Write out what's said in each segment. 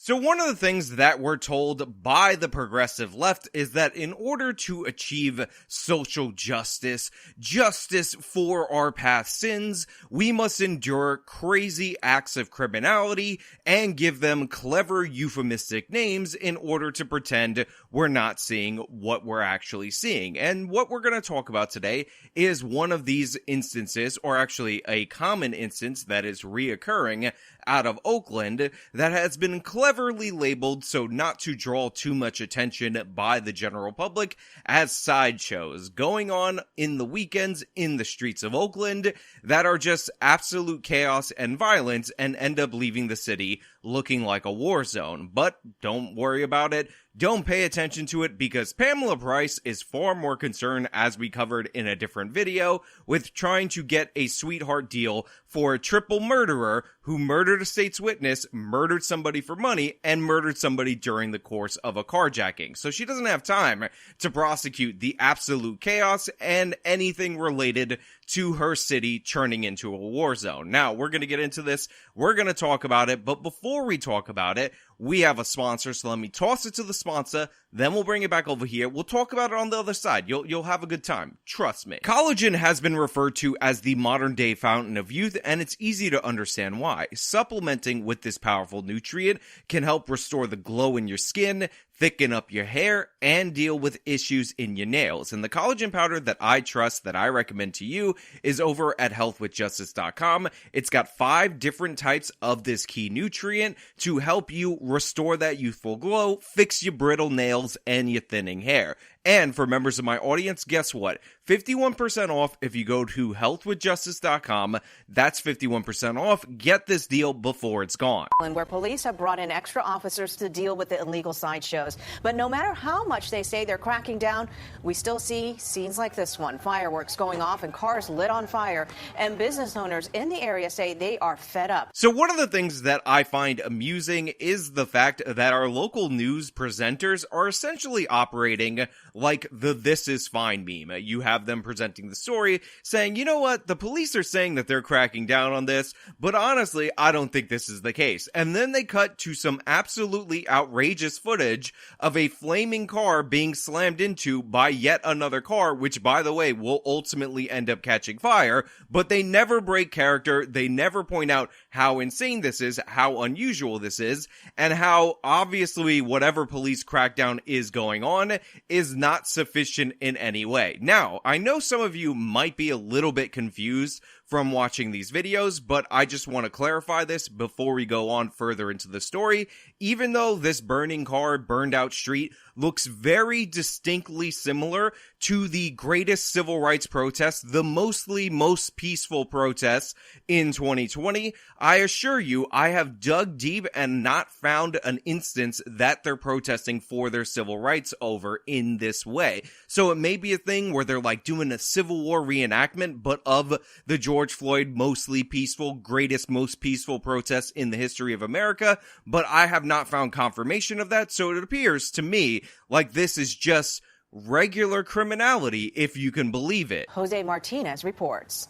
So one of the things that we're told by the progressive left is that in order to achieve social justice, justice for our past sins, we must endure crazy acts of criminality and give them clever euphemistic names in order to pretend we're not seeing what we're actually seeing. And what we're going to talk about today is one of these instances, or actually a common instance that is reoccurring out of Oakland that has been cleverly labeled so not to draw too much attention by the general public as sideshows going on in the weekends in the streets of Oakland that are just absolute chaos and violence and end up leaving the city looking like a war zone. But don't worry about it. Don't pay attention to it because Pamela Price is far more concerned, as we covered in a different video, with trying to get a sweetheart deal for a triple murderer who murdered a state's witness, murdered somebody for money, and murdered somebody during the course of a carjacking. So she doesn't have time to prosecute the absolute chaos and anything related to her city turning into a war zone. Now, we're going to get into this. We're going to talk about it. But before we talk about it, we have a sponsor, so let me toss it to the sponsor, then we'll bring it back over here. We'll talk about it on the other side. You'll have a good time. Trust me. Collagen has been referred to as the modern-day fountain of youth, and it's easy to understand why. Supplementing with this powerful nutrient can help restore the glow in your skin, thicken up your hair, and deal with issues in your nails. And the collagen powder that I trust, that I recommend to you, is over at healthwithjustice.com. It's got 5 different types of this key nutrient to help you restore that youthful glow, fix your brittle nails, and your thinning hair. And for members of my audience, guess what? 51% off if you go to healthwithjustice.com. That's 51% off. Get this deal before it's gone. Where police have brought in extra officers to deal with the illegal sideshows. But no matter how much they say they're cracking down, we still see scenes like this one. Fireworks going off and cars lit on fire. And business owners in the area say they are fed up. So one of the things that I find amusing is the fact that our local news presenters are essentially operating like the "this is fine" meme. You have them presenting the story saying, you know what, the police are saying that they're cracking down on this, but honestly, I don't think this is the case. And then they cut to some absolutely outrageous footage of a flaming car being slammed into by yet another car, which, by the way, will ultimately end up catching fire, but they never break character. They never point out how insane this is, how unusual this is, and how obviously whatever police crackdown is going on is not sufficient in any way. Now, I know some of you might be a little bit confused from watching these videos, but I just want to clarify this before we go on further into the story. Even though this burning car, burned out street looks very distinctly similar to the greatest civil rights protests, the most peaceful protests in 2020, I assure you, I have dug deep and not found an instance that they're protesting for their civil rights over in this way. So it may be a thing where they're like doing a Civil War reenactment, but of the George Floyd mostly peaceful, greatest, most peaceful protests in the history of America, but I have not found confirmation of that, so it appears to me like this is just regular criminality, if you can believe it. Jose Martinez reports.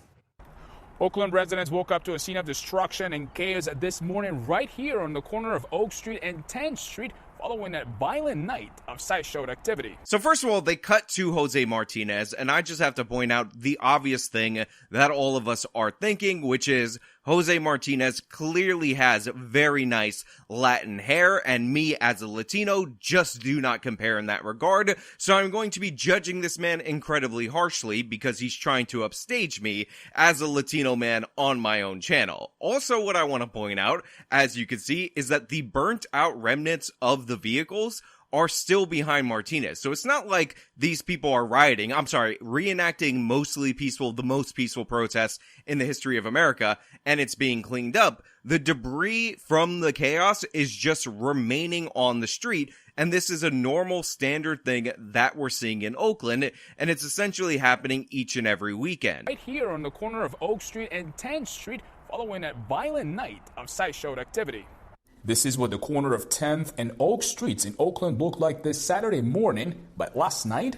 Oakland residents woke up to a scene of destruction and chaos this morning right here on the corner of Oak Street and 10th Street following a violent night of sideshow activity. So first of all, they cut to Jose Martinez, and I just have to point out the obvious thing that all of us are thinking, which is Jose Martinez clearly has very nice Latin hair, and me as a Latino just do not compare in that regard, so I'm going to be judging this man incredibly harshly because he's trying to upstage me as a Latino man on my own channel. Also, what I want to point out, as you can see, is that the burnt out remnants of the vehicles are still behind Martinez. So it's not like these people are reenacting the most peaceful protests in the history of America, and it's being cleaned up. The debris from the chaos is just remaining on the street, and this is a normal standard thing that we're seeing in Oakland, and it's essentially happening each and every weekend. Right here on the corner of Oak Street and 10th Street following a violent night of sideshow activity. This is what the corner of 10th and Oak Streets in Oakland looked like this Saturday morning, but last night,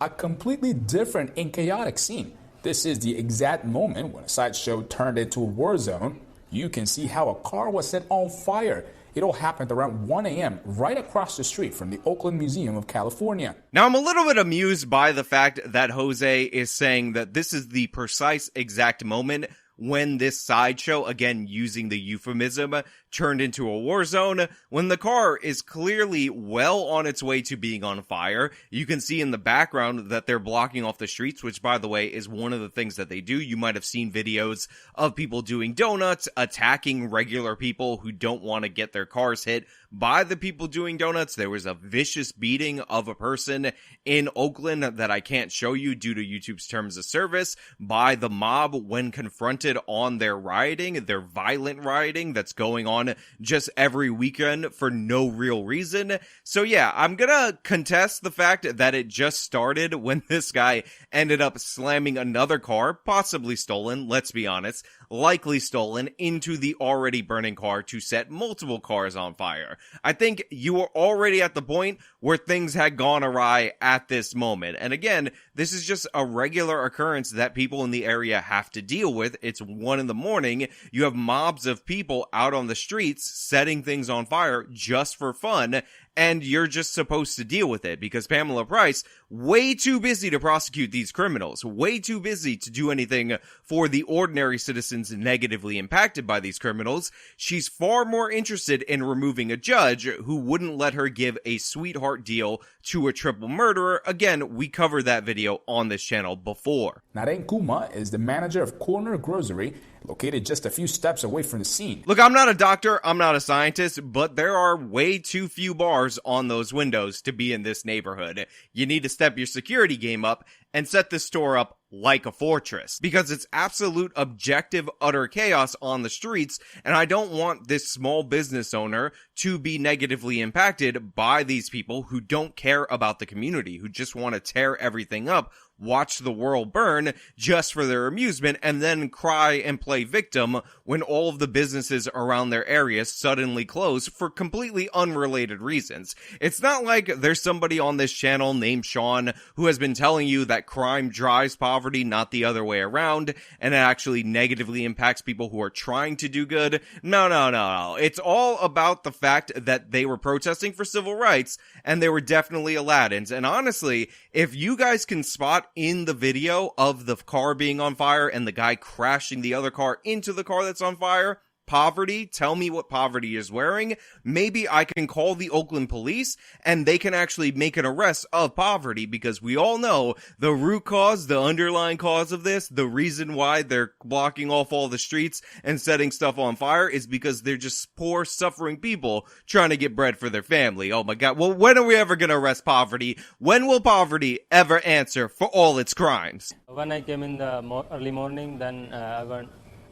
a completely different and chaotic scene. This is the exact moment when a sideshow turned into a war zone. You can see how a car was set on fire. It all happened around 1 a.m. right across the street from the Oakland Museum of California. Now, I'm a little bit amused by the fact that Jose is saying that this is the precise exact moment when this sideshow, again using the euphemism, turned into a war zone, when the car is clearly well on its way to being on fire. You can see in the background that they're blocking off the streets, which, by the way, is one of the things that they do. You might have seen videos of people doing donuts, attacking regular people who don't want to get their cars hit by the people doing donuts. There was a vicious beating of a person in Oakland that I can't show you due to YouTube's terms of service by the mob when confronted on their violent rioting that's going on just every weekend for no real reason. So yeah, I'm gonna contest the fact that it just started when this guy ended up slamming another car, possibly stolen, let's be honest, likely stolen, into the already burning car to set multiple cars on fire. I think you were already at the point where things had gone awry at this moment. And again, this is just a regular occurrence that people in the area have to deal with. It's 1 a.m. You have mobs of people out on the streets setting things on fire just for fun, and you're just supposed to deal with it because Pamela Price, way too busy to prosecute these criminals, way too busy to do anything for the ordinary citizens negatively impacted by these criminals. She's far more interested in removing a judge who wouldn't let her give a sweetheart deal to a triple murderer. Again, we covered that video on this channel before. Naren Kuma is the manager of Corner Grocery, located just a few steps away from the scene. Look, I'm not a doctor, I'm not a scientist, but there are way too few bars on those windows to be in this neighborhood. You need to step your security game up and set this store up like a fortress, because it's absolute objective utter chaos on the streets, and I don't want this small business owner to be negatively impacted by these people who don't care about the community, who just want to tear everything up, watch the world burn just for their amusement, and then cry and play victim when all of the businesses around their area suddenly close for completely unrelated reasons. It's not like there's somebody on this channel named Sean who has been telling you that crime drives poverty, not the other way around, and it actually negatively impacts people who are trying to do good. No. It's all about the fact that they were protesting for civil rights, and they were definitely Aladdins. And honestly, if you guys can spot in the video of the car being on fire and the guy crashing the other car into the car that's on fire, poverty, tell me what poverty is wearing. Maybe I can call the Oakland police and they can actually make an arrest of poverty, because we all know the root cause, the underlying cause of this, the reason why they're blocking off all the streets and setting stuff on fire is because they're just poor, suffering people trying to get bread for their family. Oh my God. Well, when are we ever going to arrest poverty? When will poverty ever answer for all its crimes? When I came in the early morning, then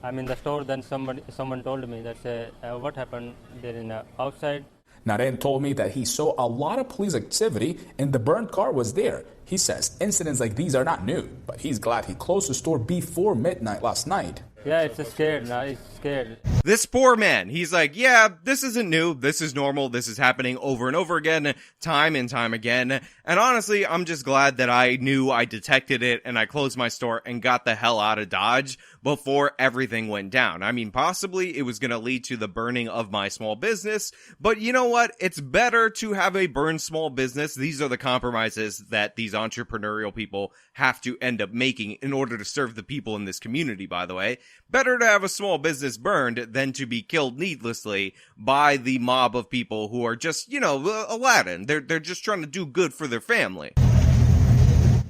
I'm in the store, then someone told me that what happened there in the outside. Naren told me that he saw a lot of police activity and the burned car was there. He says incidents like these are not new, but he's glad he closed the store before midnight last night. Yeah, it's scared now. It's scared. This poor man, he's like, yeah, this isn't new. This is normal. This is happening over and over again, time and time again. And honestly, I'm just glad that I knew, I detected it, and I closed my store and got the hell out of Dodge before everything went down. I mean, possibly it was going to lead to the burning of my small business, but you know what? It's better to have a burned small business. These are the compromises that these entrepreneurial people have to end up making in order to serve the people in this community, by the way. Better to have a small business burned than to be killed needlessly by the mob of people who are just, Aladdin. They're just trying to do good for their family.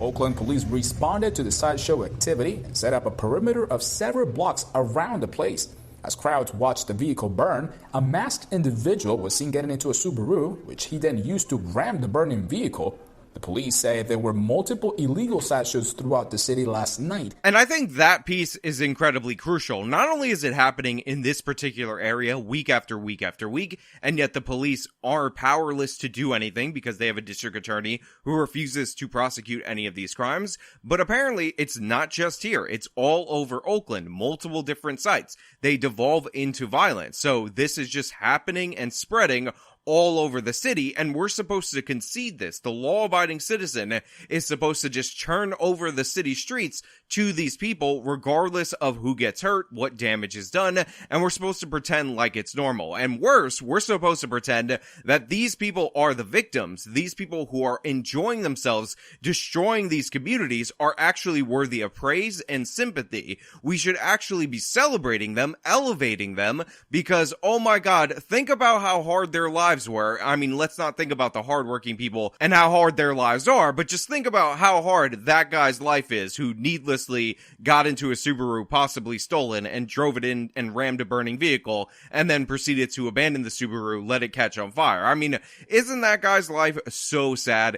Oakland police responded to the sideshow activity and set up a perimeter of several blocks around the place. As crowds watched the vehicle burn, a masked individual was seen getting into a Subaru, which he then used to ram the burning vehicle. The police say there were multiple illegal sideshows throughout the city last night. And I think that piece is incredibly crucial. Not only is it happening in this particular area week after week after week, and yet the police are powerless to do anything because they have a district attorney who refuses to prosecute any of these crimes. But apparently it's not just here. It's all over Oakland, multiple different sites. They devolve into violence. So this is just happening and spreading all over the city, and we're supposed to concede this. The law-abiding citizen is supposed to just turn over the city streets to these people, regardless of who gets hurt, what damage is done, and we're supposed to pretend like it's normal. And worse, we're supposed to pretend that these people are the victims. These people who are enjoying themselves, destroying these communities, are actually worthy of praise and sympathy. We should actually be celebrating them, elevating them, because, oh my god, think about how hard their lives were. I mean, let's not think about the hardworking people and how hard their lives are, but just think about how hard that guy's life is, who needlessly got into a Subaru, possibly stolen, and drove it in and rammed a burning vehicle, and then proceeded to abandon the Subaru, let it catch on fire. I mean, isn't that guy's life so sad?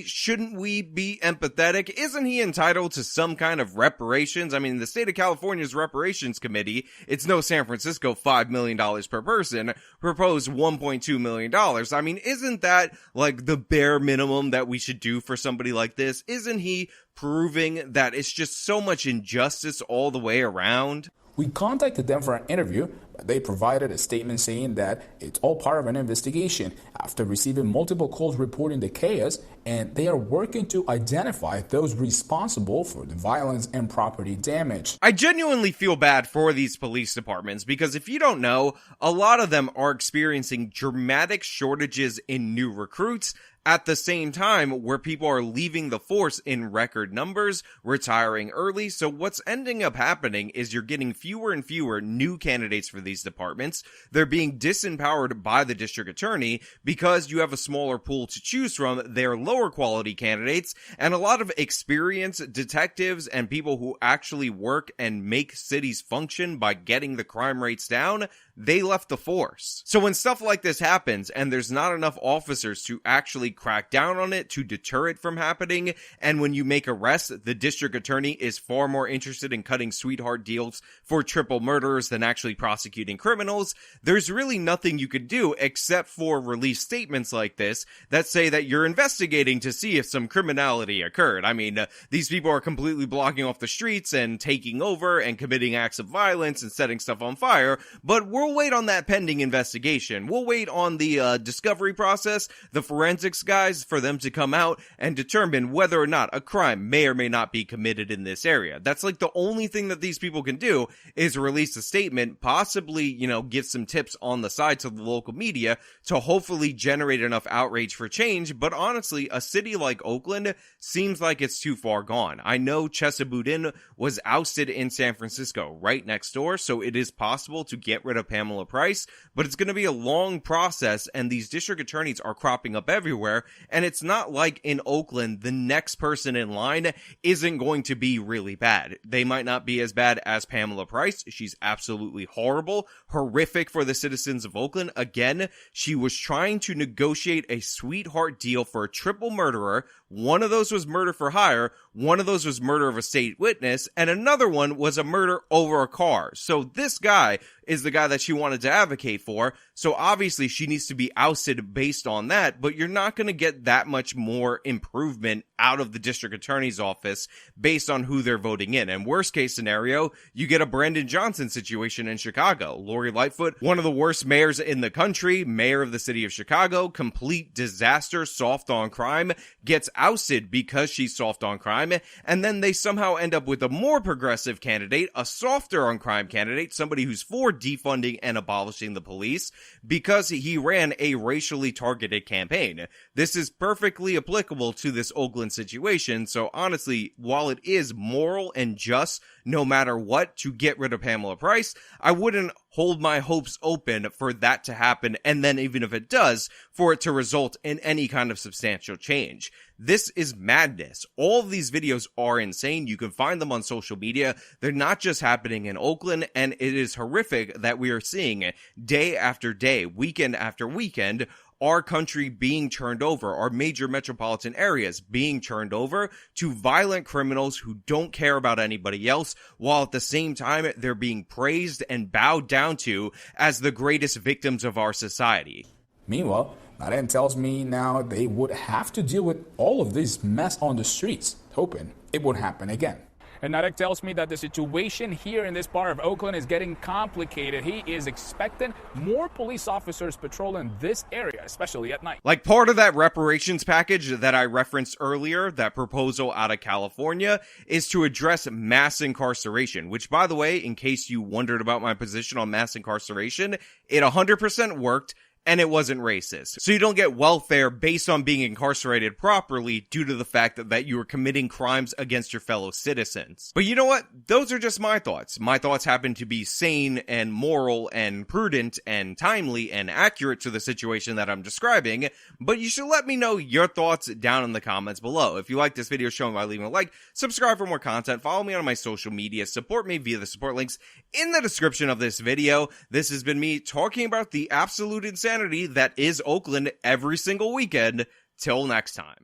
Shouldn't we be empathetic? Isn't he entitled to some kind of reparations? I mean, the state of California's reparations committee, it's no San Francisco $5 million per person, proposed $1.2 million. I mean, isn't that like the bare minimum that we should do for somebody like this? Isn't he proving that it's just so much injustice all the way around? We contacted them for an interview, but they provided a statement saying that it's all part of an investigation after receiving multiple calls reporting the chaos, and they are working to identify those responsible for the violence and property damage. I genuinely feel bad for these police departments because if you don't know, a lot of them are experiencing dramatic shortages in new recruits, at the same time where people are leaving the force in record numbers, retiring early. So what's ending up happening is you're getting fewer and fewer new candidates for these departments. They're being disempowered by the district attorney because you have a smaller pool to choose from. They're lower quality candidates, and a lot of experienced detectives and people who actually work and make cities function by getting the crime rates down, they left the force. So when stuff like this happens and there's not enough officers to actually crack down on it, to deter it from happening, and when you make arrests, the district attorney is far more interested in cutting sweetheart deals for triple murderers than actually prosecuting criminals, there's really nothing you could do except for release statements like this that say that you're investigating to see if some criminality occurred. I mean, these people are completely blocking off the streets and taking over and committing acts of violence and setting stuff on fire, but we'll wait on that pending investigation. We'll wait on the discovery process, the forensics guys, for them to come out and determine whether or not a crime may or may not be committed in this area. That's like the only thing that these people can do is release a statement, possibly, give some tips on the side to the local media to hopefully generate enough outrage for change. But honestly, a city like Oakland seems like it's too far gone. I know Chesa Boudin was ousted in San Francisco right next door, so it is possible to get rid of Pamela Price, but it's going to be a long process, and these district attorneys are cropping up everywhere, and it's not like in Oakland the next person in line isn't going to be really bad. They might not be as bad as Pamela Price. She's absolutely horrible, horrific for the citizens of Oakland. Again, she was trying to negotiate a sweetheart deal for a triple murderer. One of those was murder for hire, one of those was murder of a state witness, and another one was a murder over a car. So this guy is the guy that she wanted to advocate for, so obviously she needs to be ousted based on that, but you're not going to get that much more improvement out of the district attorney's office based on who they're voting in. And worst case scenario, you get a Brandon Johnson situation in Chicago. Lori Lightfoot, one of the worst mayors in the country, mayor of the city of Chicago, complete disaster, soft on crime, gets ousted because she's soft on crime, and then they somehow end up with a more progressive candidate, a softer on crime candidate, somebody who's for defunding and abolishing the police, because he ran a racially targeted campaign. This is perfectly applicable to this Oakland situation, so honestly, while it is moral and just, no matter what, to get rid of Pamela Price, I wouldn't hold my hopes open for that to happen, and then even if it does, for it to result in any kind of substantial change. This is madness. All of these videos are insane. You can find them on social media. They're not just happening in Oakland, and it is horrific that we are seeing day after day, weekend after weekend, our country being turned over, our major metropolitan areas being turned over to violent criminals who don't care about anybody else, while at the same time they're being praised and bowed down to as the greatest victims of our society. Meanwhile, Madden tells me now they would have to deal with all of this mess on the streets, hoping it would happen again. And Narek tells me that the situation here in this part of Oakland is getting complicated. He is expecting more police officers patrolling this area, especially at night. Like part of that reparations package that I referenced earlier, that proposal out of California, is to address mass incarceration, which, by the way, in case you wondered about my position on mass incarceration, it 100% worked. And it wasn't racist. So you don't get welfare based on being incarcerated properly due to the fact that you were committing crimes against your fellow citizens. But you know what? Those are just my thoughts. My thoughts happen to be sane and moral and prudent and timely and accurate to the situation that I'm describing. But you should let me know your thoughts down in the comments below. If you like this video, show me by leaving a like, subscribe for more content, follow me on my social media, support me via the support links in the description of this video. This has been me talking about the absolute insanity that is Oakland every single weekend. Till next time.